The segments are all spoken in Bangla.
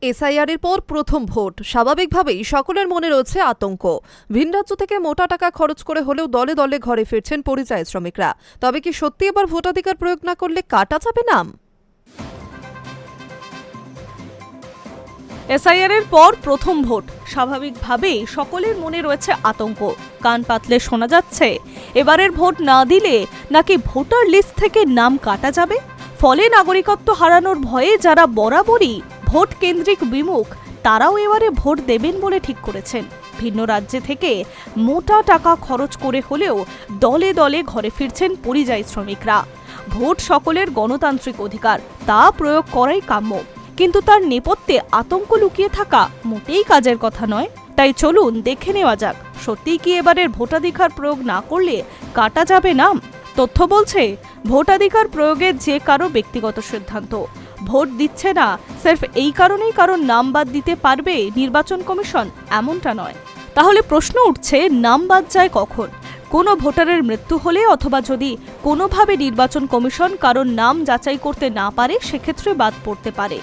এসআইআর এর পর প্রথম ভোট, স্বাভাবিকভাবেই সকলের মনে রয়েছে আতঙ্ক। ভিন রাজ্য থেকে মোটা টাকা খরচ করে হলেও দলে দলে ঘরে ফিরছেন পরিযায়ী শ্রমিকরা। তবে কি সত্যি এবার ভোটাধিকার প্রয়োগ না করলে কাটা যাবে নাম? এসআইআর এর পর প্রথম ভোট, স্বাভাবিকভাবেই সকলের মনে রয়েছে আতঙ্ক। কান পাতলে শোনা যাচ্ছে এবারের ভোট না দিলে নাকি ভোটার লিস্ট থেকে নাম কাটা যাবে। ফলে নাগরিকত্ব হারানোর ভয়ে যারা বরাবরই ভোট কেন্দ্রিক বিমুখ, তারাও এবারে ভোট দেবেন বলে ঠিক করেছেন। ভিন্ন রাজ্যে থেকে মোটা টাকা খরচ করে হলেও দলে দলে ঘরে ফিরছেন পরিযায়ী শ্রমিকরা। ভোট সকলের গণতান্ত্রিক অধিকার, তা প্রয়োগ করাই কাম্য। কিন্তু তার নেপথ্যে আতঙ্ক লুকিয়ে থাকা মোটেই কাজের কথা নয়। তাই চলুন দেখে নেওয়া যাক, সত্যিই কি এবারের ভোটাধিকার প্রয়োগ না করলে কাটা যাবে নাম। তথ্য বলছে, ভোটাধিকার প্রয়োগের যে কারো ব্যক্তিগত সিদ্ধান্ত। ভোট দিচ্ছে না সির্ফ এই কারণেই কারণ নাম বাদ দিতে পারবে নির্বাচন কমিশন, এমনটা নয়। তাহলে প্রশ্ন উঠছে, নাম বাদ যায় কখন? কোনো ভোটারের মৃত্যু হলে অথবা যদি কোনোভাবে নির্বাচন কমিশন কারণ নাম যাচাই করতে না পারে, সেক্ষেত্রে বাদ পড়তে পারে।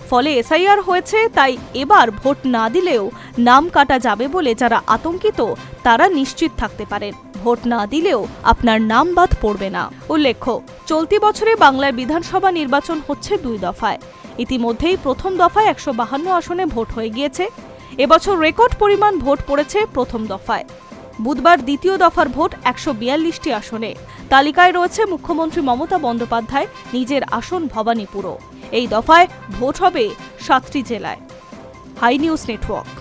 ফলে এসআইআর হয়েছে, তাই এবার ভোট না দিলেও নাম কাটা যাবে বলে যারা আতঙ্কিত তারা নিশ্চিত থাকতে পারেন, ভোট না দিলেও আপনার নাম বাদ পড়বে না। উল্লেখ্য, চলতি বছরে বাংলার বিধানসভা নির্বাচন হচ্ছে 2 দফায়। ইতিমধ্যেই প্রথম দফায় 152 আসনে ভোট হয়ে গিয়েছে। এবছর রেকর্ড পরিমাণ ভোট পড়েছে প্রথম দফায়। বুধবার দ্বিতীয় দফার ভোট 142টি আসনে। তালিকায় রয়েছে মুখ্যমন্ত্রী মমতা বন্দ্যোপাধ্যায় নিজের আসন ভবানীপুরও। এই দফায় ভোট হবে 7টি জেলায়। High news network.